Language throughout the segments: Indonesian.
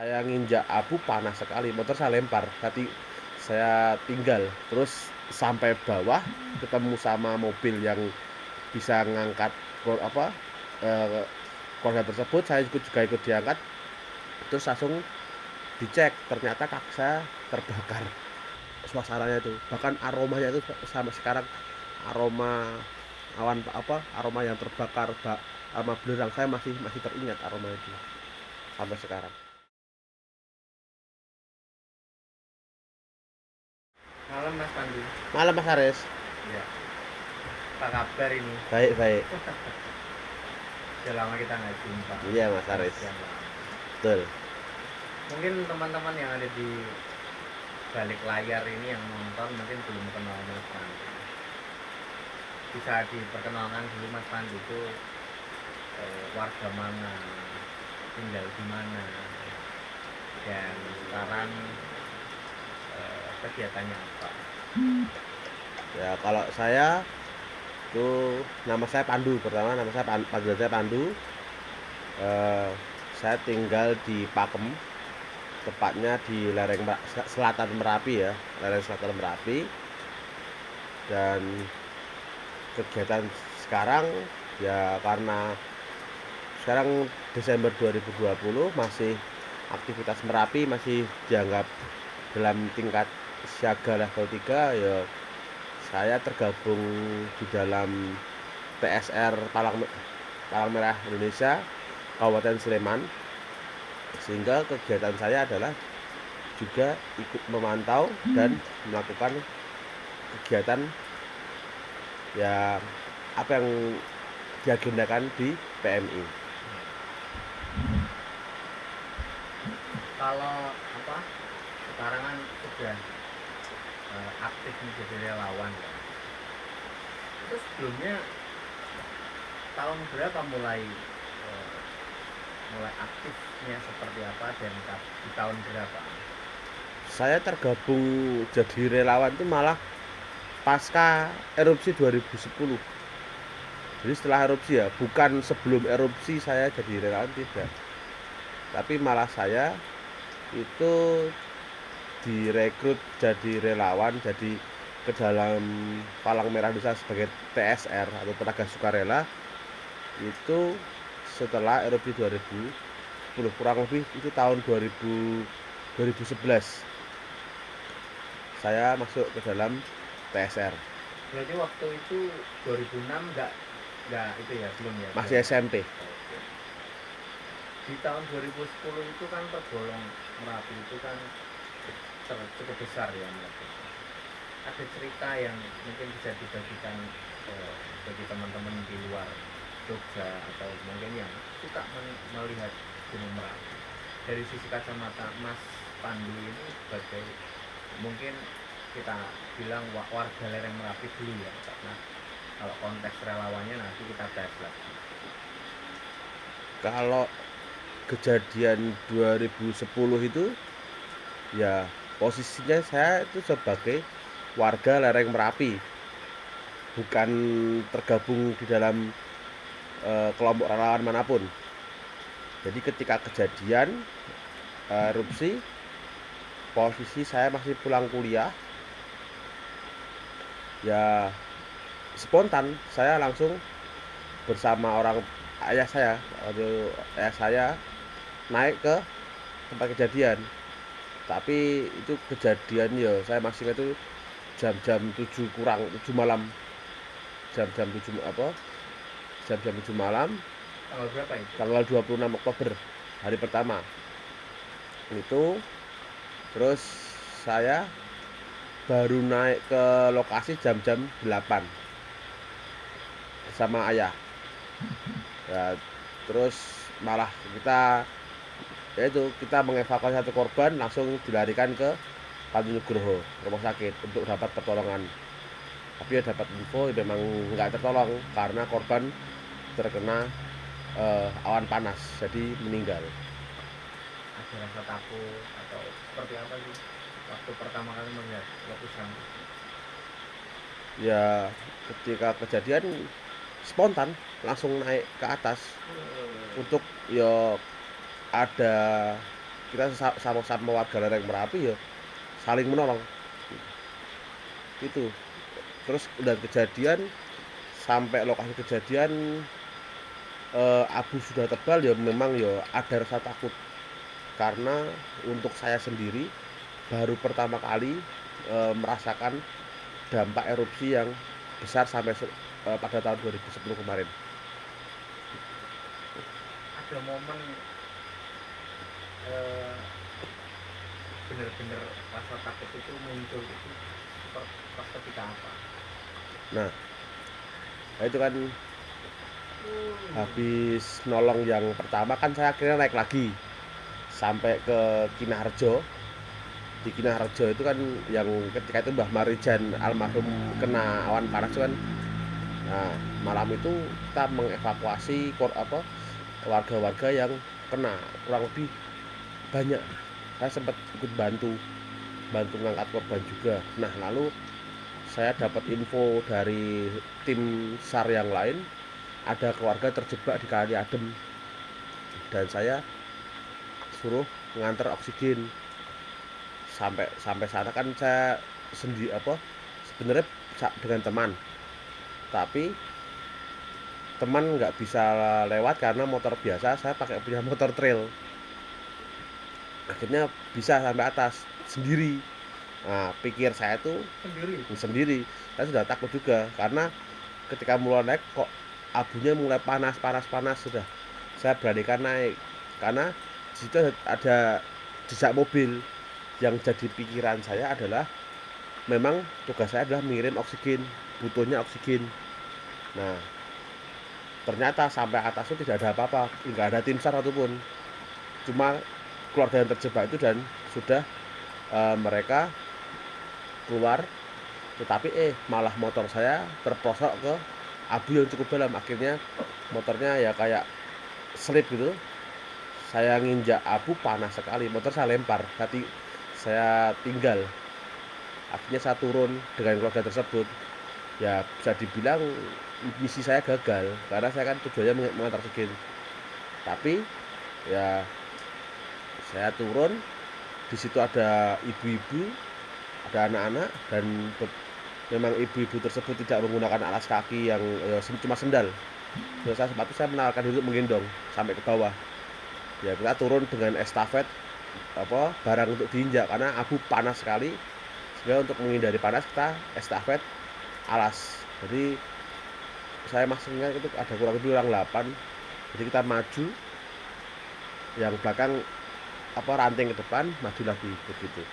saya nginjak abu panas sekali, motor saya lempar, tapi saya tinggal, terus sampai bawah ketemu sama mobil yang bisa ngangkat eee, keluarga tersebut, saya juga ikut diangkat, terus langsung dicek, ternyata kaki saya terbakar. Suasananya itu, bahkan aromanya itu sampai sekarang, aroma aroma yang terbakar sama belerang saya masih masih teringat aroma itu sampai sekarang. Malam Mas Pandu. Malam Mas Haris. Ya, apa kabar ini? Baik baik. Sudah lama kita nggak jumpa. Iya Mas Haris. Sekian lama. Betul. Mungkin teman-teman yang ada di balik layar ini yang nonton mungkin belum kenal Mas Pandu. Bisa diperkenalkan dulu Mas Pandu itu warga mana, tinggal di mana, dan sekarang kegiatannya apa? Ya kalau saya itu nama saya Pandu, pertama nama saya panggilan saya Pandu. Eh, saya tinggal di Pakem, tepatnya di selatan Merapi ya, lereng selatan Merapi. Dan kegiatan sekarang ya karena sekarang Desember 2020 masih aktivitas Merapi masih dianggap dalam tingkat siaga level 3 ya, saya tergabung di dalam PSR Palang Merah Indonesia Kabupaten Sleman, sehingga kegiatan saya adalah juga ikut memantau dan melakukan kegiatan ya apa yang diagendakan di PMI. Kalau apa? Sekarang kan sudah aktif menjadi relawan. Itu sebelumnya tahun berapa mulai aktifnya seperti apa dan di tahun berapa? Saya tergabung jadi relawan itu malah pasca erupsi 2010. Jadi setelah erupsi ya, bukan sebelum erupsi saya jadi relawan, tidak. Tapi malah saya itu direkrut jadi relawan, jadi ke dalam Palang Merah Indonesia sebagai TSR atau tenaga sukarela itu setelah erupsi 2010, kurang lebih itu tahun 2011 saya masuk ke dalam TSR. Berarti waktu itu 2006 nggak itu ya, belum ya? Masih SMP. Oke. Di tahun 2010 itu kan tergolong Merapi itu kan cukup besar ya Merapi. Ada cerita yang mungkin bisa dibagikan bagi teman-teman di luar Jogja atau mungkin yang suka melihat Gunung Merapi dari sisi kacamata Mas Pandu ini sebagai mungkin kita bilang warga lereng Merapi dulu ya, karena kalau konteks relawannya nanti kita bahas lagi. Kalau kejadian 2010 itu ya posisinya saya itu sebagai warga lereng Merapi, bukan tergabung di dalam kelompok relawan manapun. Jadi ketika kejadian erupsi, posisi saya masih pulang kuliah, ya spontan saya langsung bersama ayah saya naik ke tempat kejadian. Tapi itu kejadian ya saya masih ingat itu jam-jam 7 kurang 7 malam, jam-jam 7 jam-jam 7 malam, Tanggal berapa itu? tanggal 26 Oktober, hari pertama itu. Terus saya baru naik ke lokasi jam-jam 8 bersama ayah ya. Terus malah kita mengevakuasi satu korban, langsung dilarikan ke Panti Nugroho rumah sakit untuk dapat pertolongan. Tapi ya dapat info memang nggak tertolong karena korban terkena awan panas, jadi meninggal. Ada rasa takut atau seperti apa sih waktu pertama kali melihat letusan? Ya ketika kejadian spontan langsung naik ke atas untuk ya ada kita sama-sama warga lereng Merapi ya saling menolong itu. Terus udah kejadian sampai lokasi kejadian abu sudah tebal ya memang ya ada rasa takut karena untuk saya sendiri baru pertama kali merasakan dampak erupsi yang besar sampai pada tahun 2010 kemarin. Ada momen eh, bener-bener rasa takut itu muncul itu pas ketika apa? Nah, itu kan habis nolong yang pertama kan saya akhirnya naik lagi sampai ke Kinaharjo. Di Kinaharjo itu kan yang ketika itu Mbah Marijan almarhum kena awan panas itu kan. Nah, malam itu kita mengevakuasi warga-warga yang kena kurang lebih banyak. Saya sempat ikut bantu ngangkat korban juga. Nah, lalu saya dapat info dari tim SAR yang lain ada keluarga terjebak di Kali Adem dan saya suruh mengantar oksigen. Sampai sana kan saya sendiri sebenarnya dengan teman, tapi teman nggak bisa lewat karena motor biasa, saya pakai punya motor trail. Akhirnya bisa sampai atas sendiri. Nah, pikir saya tuh sendiri. Saya sudah takut juga karena ketika mulai naik kok abunya mulai panas sudah. Saya beranikan naik karena di situ ada jejak mobil. Yang jadi pikiran saya adalah memang tugas saya adalah mengirim oksigen, butuhnya oksigen. Nah, ternyata sampai atas itu tidak ada apa-apa, nggak ada tim SAR ataupun, cuma keluarga yang terjebak itu dan sudah mereka keluar, tetapi malah motor saya terprosok ke abu yang cukup dalam. Akhirnya motornya ya kayak slip gitu. Saya nginjak abu panas sekali, motor saya lempar, saya tinggal. Akhirnya saya turun dengan keluarga tersebut. Ya bisa dibilang misi saya gagal karena saya kan tujuannya mengantar oksigen. Tapi ya saya turun, di situ ada ibu-ibu, ada anak-anak dan memang ibu-ibu tersebut tidak menggunakan alas kaki yang cuma sendal. Terus saya menawarkan diri untuk menggendong sampai ke bawah. Ya kita turun dengan estafet barang untuk diinjak karena abu panas sekali, sehingga untuk menghindari panas kita estafet alas. Jadi saya masih ingat itu ada kurang lebih orang 8. Jadi kita maju, yang belakang ranting ke depan, maju lagi begitu.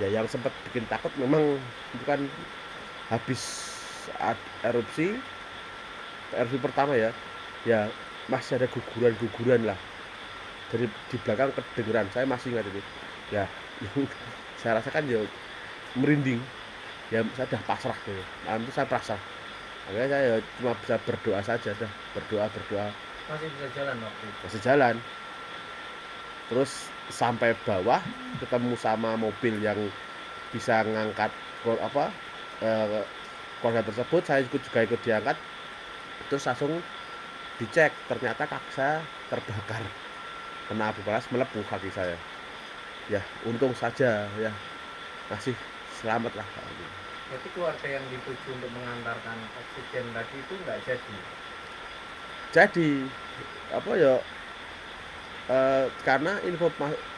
Ya yang sempat bikin takut memang itu kan habis erupsi pertama ya masih ada guguran lah dari di belakang kedengeran. Saya masih ingat itu ya, yang saya rasakan ya merinding ya, saya udah pasrah gitu. Malam itu saya pasrah, akhirnya saya cuma bisa berdoa saja, berdoa. Masih bisa jalan waktu itu? Masih jalan, terus sampai bawah ketemu sama mobil yang bisa ngangkat keluarga tersebut. Saya juga ikut diangkat, terus langsung dicek, ternyata kaki saya terbakar, kena abu panas melepuh kaki saya. Ya untung saja ya masih selamat lah. Berarti keluarga yang dituju untuk mengantarkan oksigen tadi itu nggak jadi? Jadi karena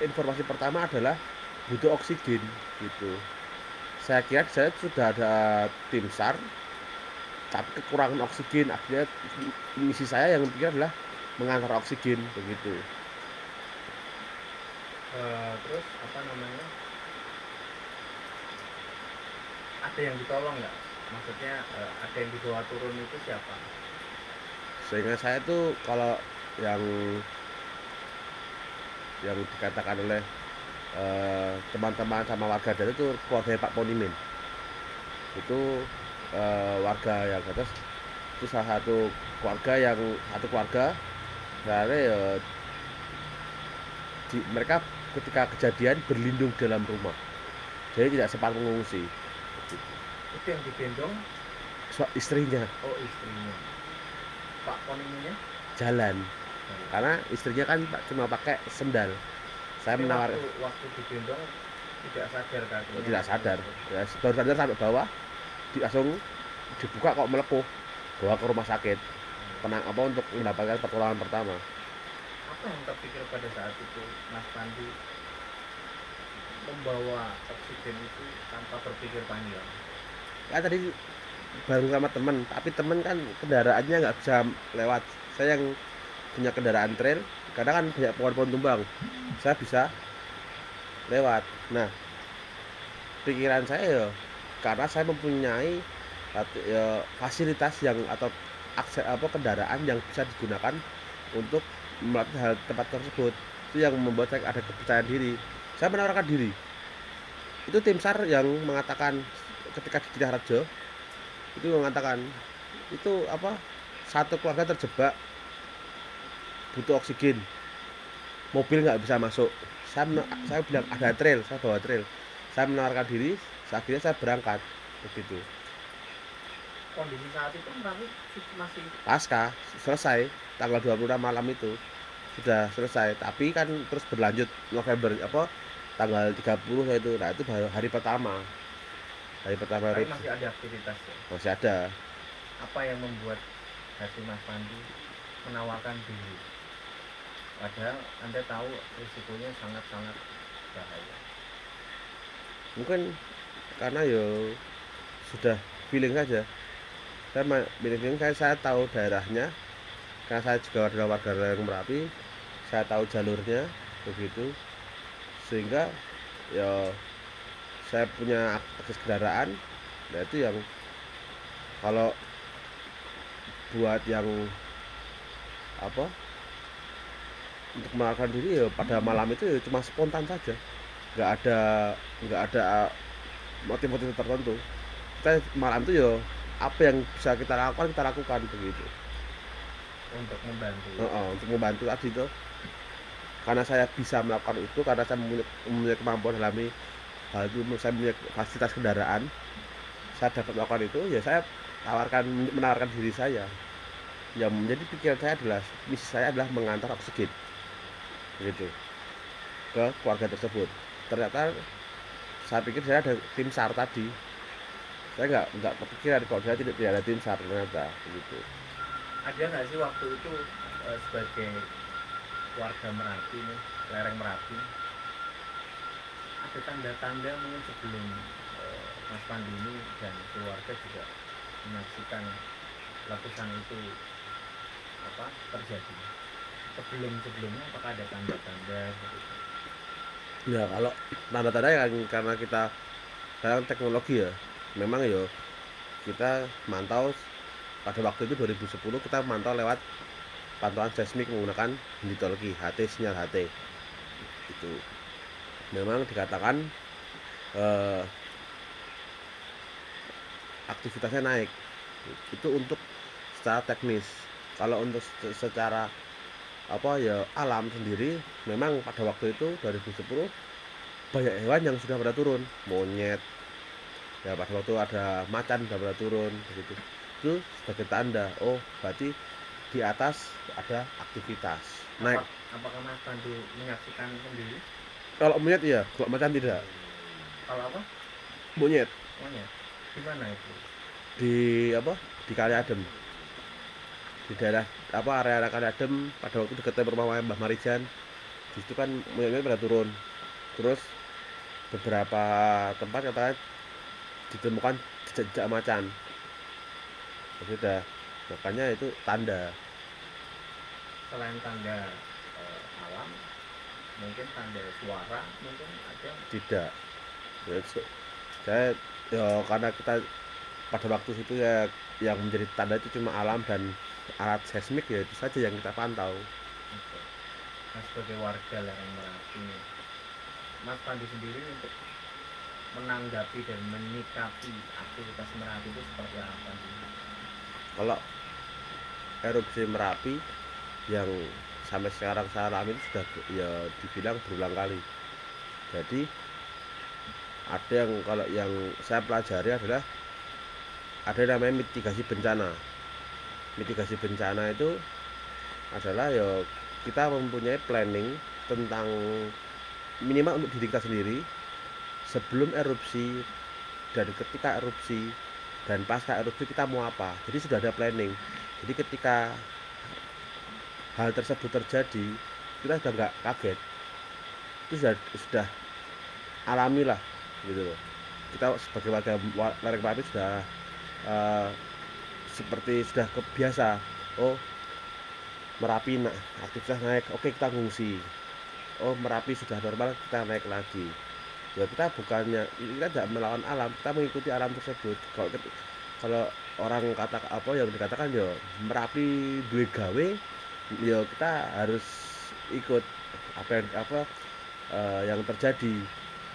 informasi pertama adalah butuh oksigen gitu. Saya kira saya sudah ada tim SAR tapi kekurangan oksigen. Akhirnya misi saya yang pikir adalah mengantar oksigen begitu. Terus ada yang ditolong nggak? Maksudnya ada yang dibawa turun itu siapa? Sehingga saya tuh kalau yang dikatakan oleh teman-teman sama warga dari itu keluarga Pak Ponimin, itu warga yang atas itu salah satu keluarga dari mereka ketika kejadian berlindung dalam rumah, jadi tidak sempat mengungsi. Itu yang digendong Istrinya. Oh, istrinya. Pak Poniminnya Jalan karena istrinya kan cuma pakai sendal, Saya Tapi menawarkan, waktu digendong tidak sadar kakinya. tidak sadar, ya, baru sadar sampai bawah, langsung dibuka kok melepuh, bawa ke rumah sakit, apa untuk mendapatkan pertolongan pertama. Apa yang terpikir pada saat itu Mas Pandi membawa oksigen itu tanpa berpikir panjang? Kan tadi bareng sama temen, tapi temen kan kendaraannya nggak bisa lewat. Saya yang punya kendaraan trail, kadang kan banyak pohon-pohon tumbang, saya bisa lewat. Nah, pikiran saya ya, karena saya mempunyai ya, fasilitas yang atau akses apa kendaraan yang bisa digunakan untuk melakukan hal tempat tersebut, itu yang membuat saya ada kepercayaan diri. Saya menawarkan diri. Itu tim SAR yang mengatakan ketika di Rajo itu mengatakan itu apa, satu keluarga terjebak butuh oksigen, mobil nggak bisa masuk. Saya bilang ada trail, saya bawa trail, saya menawarkan diri, akhirnya saya berangkat begitu. Kondisi saat itu Merapi masih Pasca selesai tanggal 26 malam itu sudah selesai, tapi kan terus berlanjut November apa tanggal 30 itu. Nah, itu baru hari pertama tapi erupsi. masih ada aktivitas ya. Masih ada. Apa yang membuat hati Mas Pandi menawarkan diri? Padahal Anda tahu risikonya sangat-sangat bahaya. Mungkin karena yo sudah feeling saja. Feeling saya tahu daerahnya, karena saya juga adalah warga yang Merapi, saya tahu jalurnya begitu, sehingga ya saya punya akses kendaraan. Nah, itu yang kalau buat yang apa untuk melakukan diri ya pada malam itu ya cuma spontan saja, nggak ada nggak ada motif-motif tertentu. Kita malam itu ya apa yang bisa kita lakukan begitu. Untuk membantu. Untuk membantu tadi itu, karena saya bisa melakukan itu, karena saya mempunyai kemampuan dalam hal itu, saya punya fasilitas kendaraan, saya dapat melakukan itu, ya saya menawarkan diri saya. Yang menjadi pikiran saya adalah misi saya adalah mengantar oksigen begitu ke keluarga tersebut. Ternyata saya pikir saya ada tim SAR tadi, saya nggak kepikiran kalau saya tidak ada tim SAR ternyata begitu. Ada nggak sih waktu itu sebagai warga Merapi nih, lereng Merapi, ada tanda-tanda mungkin sebelum Mas Pandi ini dan keluarga juga menyaksikan letusan itu apa terjadi? Sebelumnya apakah ada tanda-tanda gitu? Ya kalau tanda-tanda yang karena kita sekarang teknologi ya, memang ya kita mantau pada waktu itu 2010 kita mantau lewat pantauan seismik menggunakan hidrologi HT, sinyal HT. Itu memang dikatakan aktivitasnya naik. Itu untuk secara teknis. Kalau untuk secara apa ya alam sendiri, memang pada waktu itu 2010 banyak hewan yang sudah pada turun, monyet ya, pada waktu ada macan sudah pada turun begitu. Itu sebagai tanda, oh berarti di atas ada aktivitas naik. Apakah Mas Pandu menyaksikan sendiri? Kalau monyet iya, kalau macan tidak. Kalau apa? Monyet Di mana itu? di apa, di Kali Adem, di daerah apa area Kali Adem, pada waktu dekat rumah Mbah Marijan. Di situ kan monyet pada turun. Terus beberapa tempat katanya ditemukan jejak macan. Sudah, makanya itu tanda. Selain tanda alam, mungkin tanda suara mungkin ada? Tidak. Saya ya karena kita pada waktu itu ya yang menjadi tanda itu cuma alam dan alat seismik, ya itu saja yang kita pantau. Oke. Nah, sebagai warga lereng Merapi, Mas Pandi sendiri untuk menanggapi dan menyikapi aktivitas Merapi itu seperti apa sih? Kalau erupsi Merapi yang sampai sekarang saya alami itu sudah ya dibilang berulang kali. Jadi ada yang, kalau yang saya pelajari adalah ada namanya mitigasi bencana. Mitigasi bencana itu adalah ya kita mempunyai planning tentang minimal untuk diri kita sendiri sebelum erupsi dan ketika erupsi dan pasca erupsi kita mau apa. Jadi sudah ada planning. Jadi ketika hal tersebut terjadi kita sudah nggak kaget, itu sudah alami lah gitu loh. Kita sebagai warga Merapi sudah eh, seperti sudah kebiasa. Oh, Merapi aktivitas naik, oke kita ngungsi. Oh, Merapi sudah normal, kita naik lagi. Ya kita bukannya kita tidak melawan alam, kita mengikuti alam tersebut. Kalau orang kata apa yang dikatakan ya Merapi duwe gawe, ya kita harus ikut yang terjadi.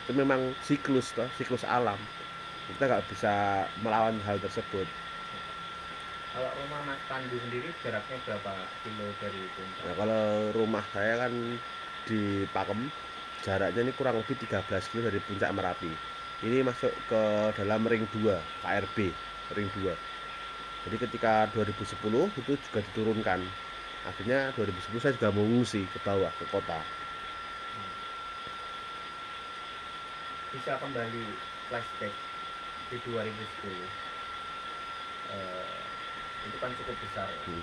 Itu memang siklus toh, siklus alam. Kita nggak bisa melawan hal tersebut. Kalau rumah Mas Pandu sendiri jaraknya berapa kilo dari puncak? Nah, kalau rumah saya kan di Pakem, jaraknya ini kurang lebih 13 kilo dari puncak Merapi. Ini masuk ke dalam ring 2, KRB, ring 2. Jadi ketika 2010 itu juga diturunkan. Akhirnya 2010 saya juga mengungsi ke bawah, ke kota. Bisa kembali flashback di 2010. Itu kan cukup besar ya.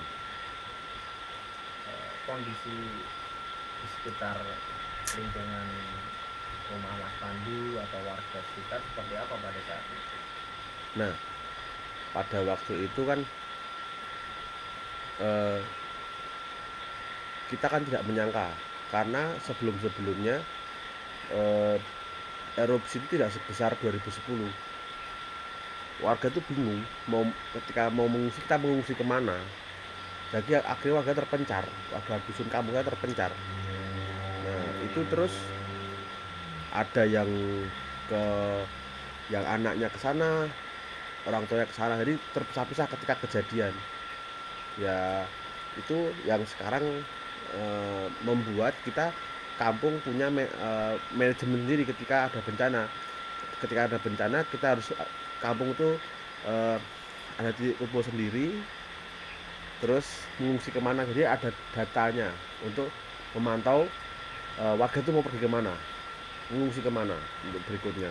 Kondisi di sekitar lingkungan rumah Mas Pandu atau warga sekitar seperti apa pada saat itu? Nah, pada waktu itu kan eh, kita kan tidak menyangka karena sebelum-sebelumnya eh, erupsi itu tidak sebesar 2010. Warga tuh bingung ketika mau mengungsi, kita mengungsi kemana. Jadi akhirnya warga terpencar, warga dusun kampungnya terpencar. Nah itu terus ada ke yang anaknya ke sana, orang tuanya ke sana, jadi terpisah-pisah ketika kejadian. Ya itu yang sekarang membuat kita kampung punya manajemen sendiri ketika ada bencana. Ketika ada bencana kita harus kampung itu ada titik kumpul sendiri, terus mengungsi kemana, jadi ada datanya untuk memantau warga itu mau pergi kemana, mengungsi kemana untuk berikutnya.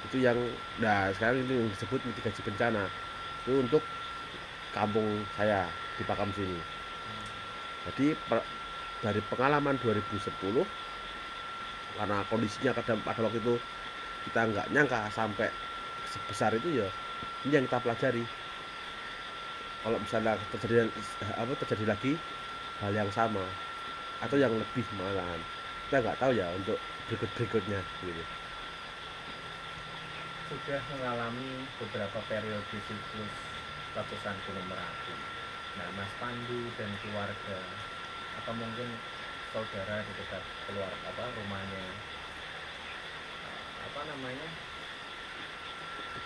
Itu yang sekarang ini yang disebut mitigasi bencana, itu untuk kampung saya di Pakam sini. Jadi dari pengalaman 2010, karena kondisinya pada waktu itu kita nggak nyangka sampai sebesar itu, ya ini yang kita pelajari. Kalau misalnya terjadi lagi hal yang sama atau yang lebih malahan, kita nggak tahu ya untuk berikutnya gitu. Sudah mengalami beberapa periode siklus letusan Gunung Merapi. Nah, Mas Pandu dan keluarga atau mungkin saudara di dekat rumahnya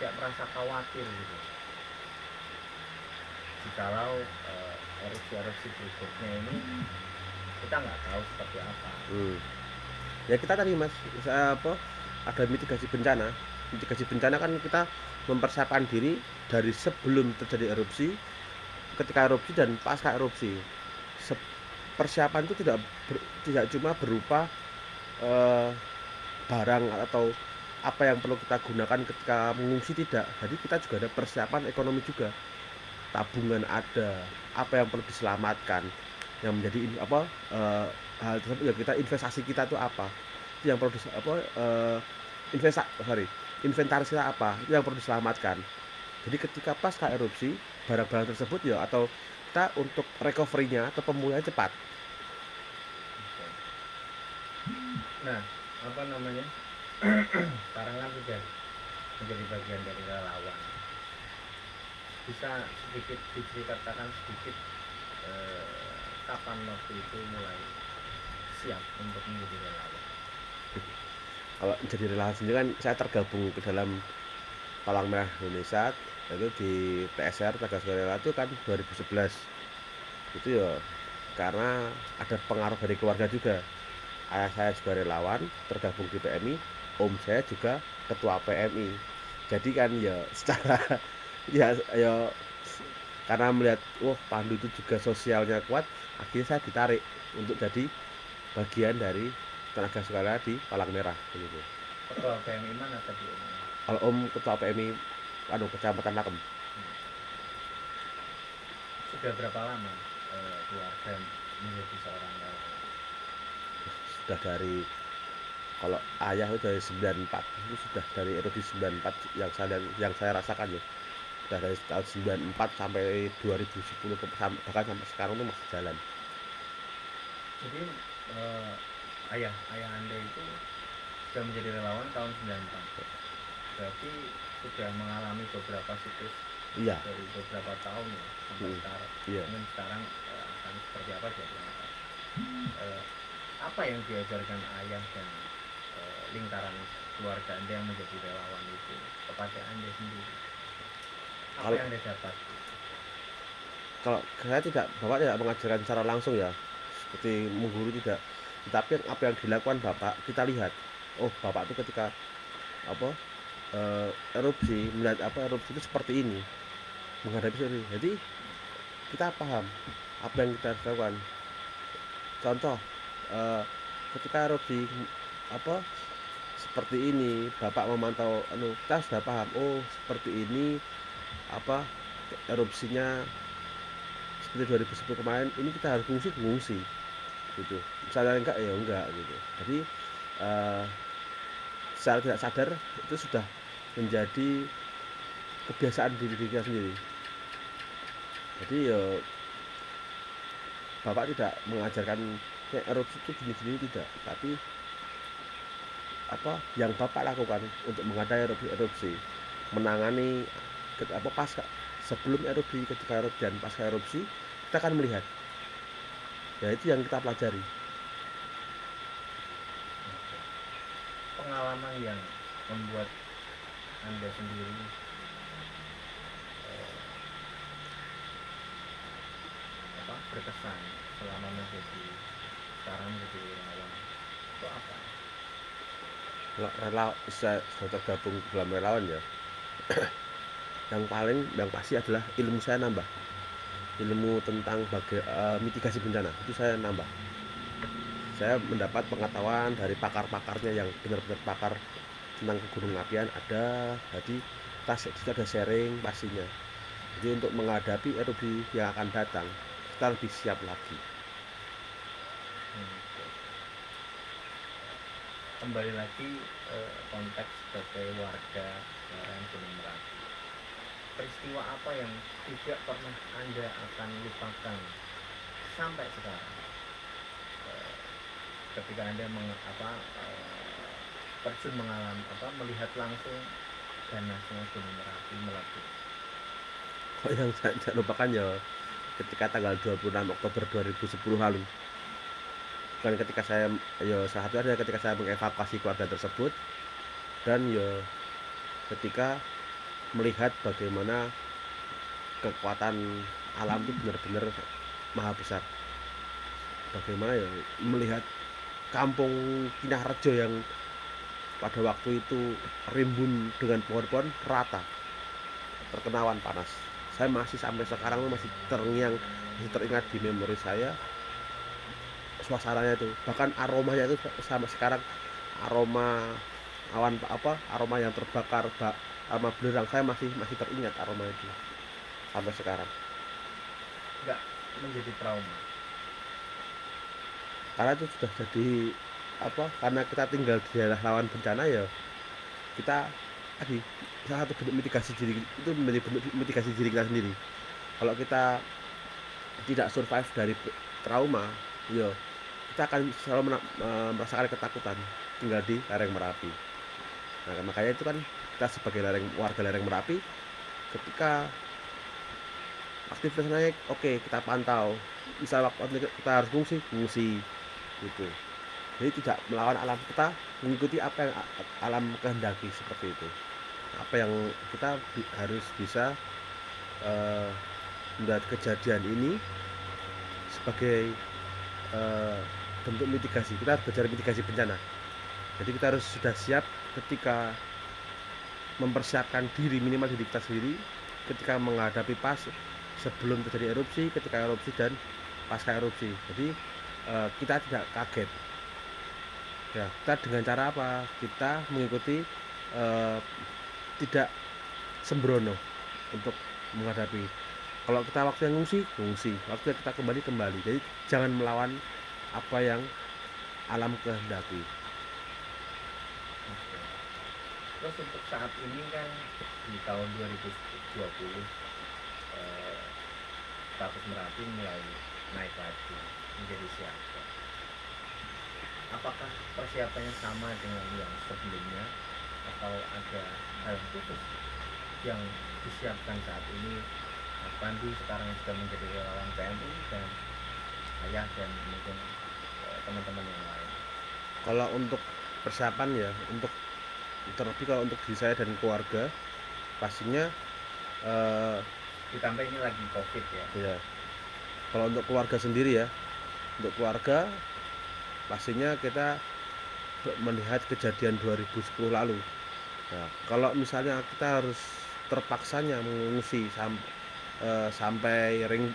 tidak merasa khawatir gitu jikalau erupsi berikutnya ini kita nggak tahu seperti apa. Ya kita tadi Mas, ada mitigasi bencana kan kita mempersiapkan diri dari sebelum terjadi erupsi, ketika erupsi dan pasca erupsi. Persiapan itu tidak cuma berupa barang atau apa yang perlu kita gunakan ketika mengungsi, tidak. Jadi kita juga ada persiapan ekonomi juga, tabungan ada, apa yang perlu diselamatkan, yang menjadi hal tersebut ya kita investasi kita tuh apa, itu yang perlu inventaris kita apa, itu yang perlu diselamatkan. Jadi ketika pasca erupsi barang-barang tersebut ya atau kita untuk recovery-nya atau pemulihan cepat. Nah, sekarang kan sudah menjadi bagian dari relawan. Bisa sedikit diceritakan kapan waktu itu mulai siap untuk menjadi relawan? Kalau jadi relawan sendiri kan saya tergabung ke dalam Palang Merah Indonesia itu di TSR Tegas Sukarela itu kan 2011. Itu ya karena ada pengaruh dari keluarga juga. Ayah saya juga relawan tergabung di PMI, om saya juga ketua PMI. Jadi kan ya secara ya karena melihat Pandu itu juga sosialnya kuat, akhirnya saya ditarik untuk jadi bagian dari tenaga sukarela di Palang Merah begitu. Ketua PMI mana tadi Om? Kalau Om ketua PMI Kecamatan Lakem, Sudah berapa lama keluarga menjadi seorang relawan? sudah dari, kalau ayah itu dari 94, itu sudah dari erupsi 94 yang saya rasakan ya. Sudah dari tahun 94 sampai 2010 bahkan sampai sekarang itu masih jalan. Jadi ayah Anda itu sudah menjadi relawan tahun 94. Berarti sudah mengalami beberapa siklus Iya. dari beberapa tahun ya sampai sekarang. Iya. Mungkin sekarang akan seperti apa dia apa yang diajarkan ayah dan lingkaran keluarga Anda yang menjadi relawan itu kepada Anda sendiri? Apa yang Anda dapat? Kalau Bapak tidak mengajarkan secara langsung ya, seperti mengguru tidak, tetapi apa yang dilakukan Bapak kita lihat. Oh, Bapak itu ketika erupsi, melihat erupsi itu seperti ini, menghadapi seperti ini. Jadi kita paham apa yang kita harus lakukan. Contoh, ketika erupsi seperti ini, Bapak memantau, kita sudah paham. Oh, seperti ini erupsinya seperti 2010 kemarin, ini kita harus ngungsi gitu. Misalnya enggak ya enggak gitu. Jadi secara tidak sadar itu sudah menjadi kebiasaan diri kita sendiri. Jadi ya Bapak tidak mengajarkan erupsi itu gini-gini, tidak, tapi yang Bapak lakukan untuk menghadapi erupsi, menangani sebelum erupsi, ketika erupsi dan pasca erupsi, kita akan melihat. Ya, itu yang kita pelajari. Pengalaman yang membuat Anda sendiri berkesan selama sekarang menjadi relawan itu apa? Kalau saya tergabung dalam relawan ya, yang pasti adalah ilmu saya nambah. Ilmu tentang mitigasi bencana itu saya nambah. Saya mendapat pengetahuan dari pakar-pakarnya yang benar-benar pakar tentang gunung apian ada. Jadi kita ada sharing pastinya. Jadi untuk menghadapi erupsi yang akan datang, kita lebih siap lagi. Kembali lagi konteks sebagai warga lereng Gunung Merapi, peristiwa apa yang tidak pernah Anda akan lupakan sampai sekarang ketika Anda terjun mengalami melihat langsung ganasnya Gunung Merapi meletus? Yang saya tidak lupakan ya ketika tanggal 26 Oktober 2010 lalu. Dan ketika saya salah satu adalah ketika saya mengevakuasi keluarga tersebut, dan ketika melihat bagaimana kekuatan alam itu benar-benar maha besar. Bagaimana melihat kampung Kinarrejo yang pada waktu itu rimbun dengan pohon-pohon rata, terkena awan panas. Saya masih sampai sekarang masih teringat di memori saya suasananya itu, bahkan aromanya itu sama sekarang, aroma aroma yang terbakar, aroma belerang, saya masih teringat aroma itu sampai sekarang. Enggak menjadi trauma karena itu sudah jadi karena kita tinggal di daerah rawan bencana ya, kita salah satu bentuk mitigasi diri itu menjadi bentuk mitigasi diri kita sendiri. Kalau kita tidak survive dari trauma, kita akan selalu merasakan ketakutan tinggal di lereng Merapi. Nah, makanya itu kan kita sebagai warga lereng Merapi, ketika aktivitas naik, oke, kita pantau. Misal waktu kita harus ngungsi gitu. Jadi tidak melawan alam, kita mengikuti apa yang alam kehendaki, seperti itu. Apa yang kita harus bisa melihat kejadian ini sebagai bentuk mitigasi. Kita harus belajar mitigasi bencana. Jadi kita harus sudah siap ketika mempersiapkan diri, minimal diri kita sendiri ketika menghadapi sebelum terjadi erupsi, ketika erupsi, dan pasca erupsi. Jadi kita tidak kaget. Ya, kita dengan cara apa? Kita mengikuti eh, tidak sembrono untuk menghadapi. Kalau kita waktu yang ngungsi, ngungsi. Waktu kita kembali, kembali. Jadi jangan melawan apa yang alam kehendaki. Oke. Terus untuk saat ini kan di tahun 2020 eh, status Merapi mulai naik lagi menjadi siaga. Apakah persiapannya sama dengan yang sebelumnya atau ada hal khusus yang disiapkan saat ini? Mas Pandu sekarang sudah menjadi relawan PMI dan ayah dan mungkin teman-teman yang lain. Kalau untuk persiapan ya, untuk terlebih kalau untuk diri saya dan keluarga, pastinya eh, Ditambah ini lagi COVID ya. ya. Kalau untuk keluarga sendiri ya, untuk keluarga pastinya kita melihat kejadian 2010 lalu. Nah, kalau misalnya kita harus terpaksanya mengungsi sampai ring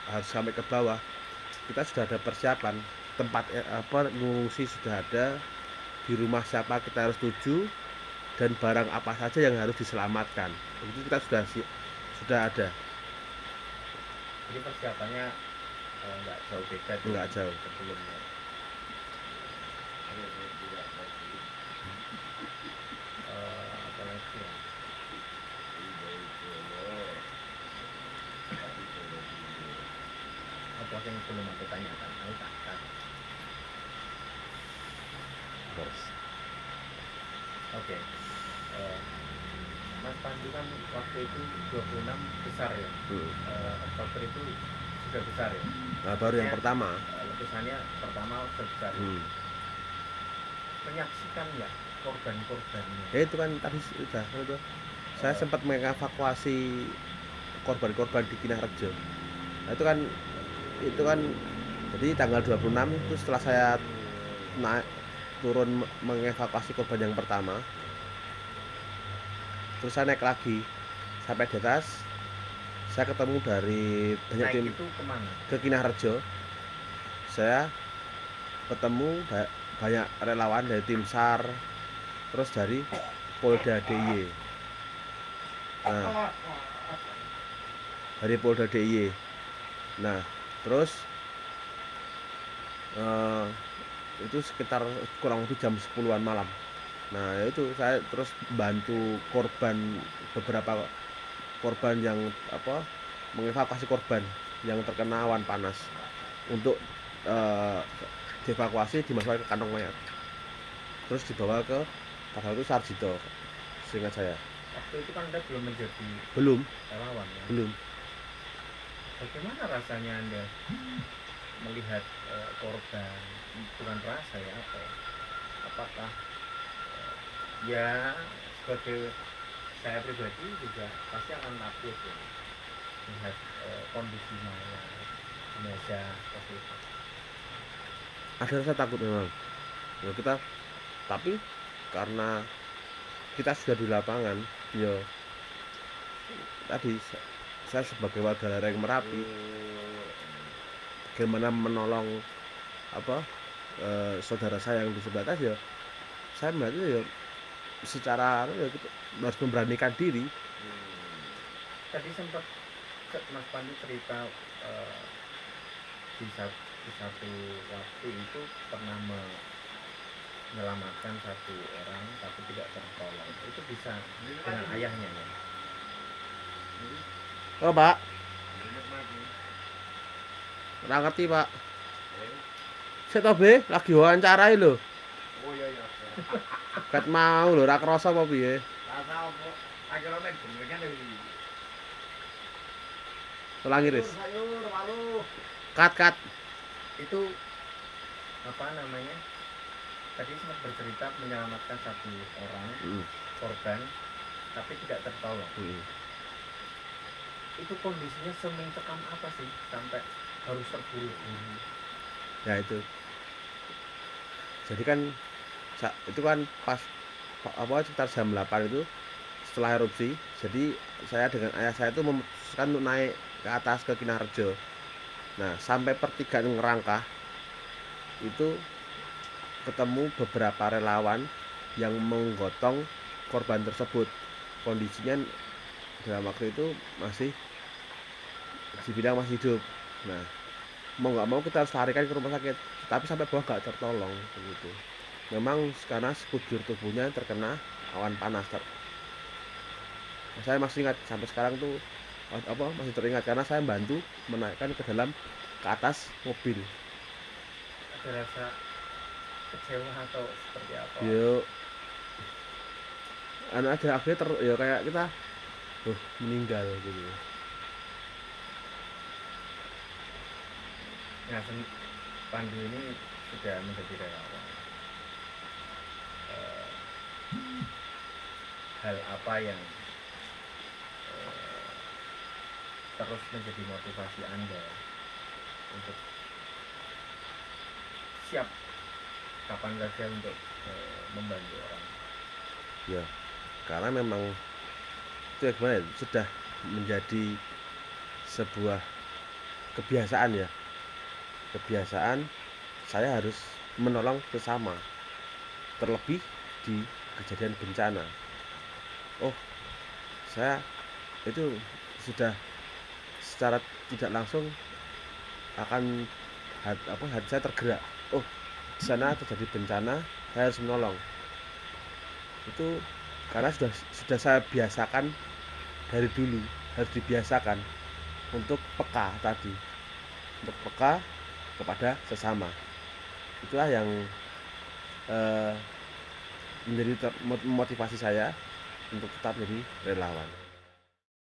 harus sampai ke bawah, kita sudah ada persiapan tempat mengungsi sudah ada, di rumah siapa kita harus tuju, dan barang apa saja yang harus diselamatkan. Itu kita sudah ada. Jadi persiapannya nggak jauh beda Nggak jauh. sebelumnya. Apa lagi ya? Apa yang belum aku tanyakan? Aku tak. Oke. Mas Pandu kan waktu itu 26 besar ya. Oktober itu sudah besar ya. Nah, baru yang pertama. Letusannya pertama sudah besar. Menyaksikan ya korban-korbannya. Itu kan tadi sudah itu. Saya sempat mengevakuasi korban-korban di Kinarjo. Nah, itu kan jadi tanggal 26 itu setelah saya naik turun mengevakuasi korban yang pertama, terus saya naik lagi sampai di atas, saya ketemu dari banyak Naik tim itu kemana? ke Kinarjo. Saya ketemu banyak relawan dari tim SAR, terus dari Polda DIY. Nah, dari Polda DIY. Nah, terus itu sekitar kurang lebih jam 10-an malam. Nah, itu saya terus bantu beberapa korban yang mengevakuasi korban yang terkena awan panas untuk dievakuasi, dimasukkan ke kantong mayat, terus dibawa ke pada itu Sarjito, seingat saya. Waktu itu kan Anda belum menjadi relawan ya? Belum. Bagaimana rasanya Anda melihat korban? Bukan rasa ya, apa ya? Apakah ya sebagai saya pribadi juga pasti akan takut ya melihat kondisi mayat jenazah seperti itu. Ada rasa takut memang ya, tapi karena kita sudah di lapangan ya, tadi saya sebagai warga lereng Merapi, bagaimana menolong saudara saya yang di sebelah atas ya, saya melihatnya ya secara ya, kita harus memberanikan diri. Tadi sempat Mas Pandu cerita di satu waktu itu pernah menyelamatkan satu orang tapi tidak tertolong. Itu bisa dengan ayahnya ya? Oh Pak, nggak ngerti Pak. Saya tahu be, lagi wawancarai lho. Oh iya. Kat mau lho, ora krasa apa piye? Rasa apa? Akhirnya nek kan dari Ulangi Riz. sayur, malu. Kat. Itu apa namanya? Tadi sempat bercerita menyelamatkan satu orang korban tapi tidak tertolong. Itu kondisinya semencekam apa sih sampai harus terburu-buru? Ya itu. Jadi kan itu kan pas sekitar jam 8 itu setelah erupsi. Jadi saya dengan ayah saya itu memutuskan untuk naik ke atas ke Kinarjo. Nah, sampai pertigaan Ngerangkah itu ketemu beberapa relawan yang menggotong korban tersebut. Kondisinya dalam waktu itu masih dibilang masih hidup. Nah, mau nggak mau kita harus larikan ke rumah sakit, tapi sampai bawah nggak tertolong begitu. Memang karena sekujur tubuhnya terkena awan panas. Saya masih ingat sampai sekarang tuh masih teringat karena saya bantu menaikkan ke atas mobil. Ada rasa kecewa atau seperti apa? Yuk, akhirnya ya kayak kita meninggal gitu. Nah, Pandu ini sudah menjadi relawan. Eh, hal apa yang terus menjadi motivasi Anda untuk siap kapan saja untuk membantu orang? Ya, karena memang itu ya gimana ya, sudah menjadi sebuah kebiasaan ya. Kebiasaan saya harus menolong sesama. Terlebih di kejadian bencana. Oh, saya itu sudah secara tidak langsung akan hati saya tergerak. Oh, di sana terjadi bencana, saya harus menolong. Itu karena sudah saya biasakan dari dulu, harus dibiasakan untuk peka tadi, untuk peka kepada sesama. Itulah yang menjadi motivasi saya untuk tetap jadi relawan.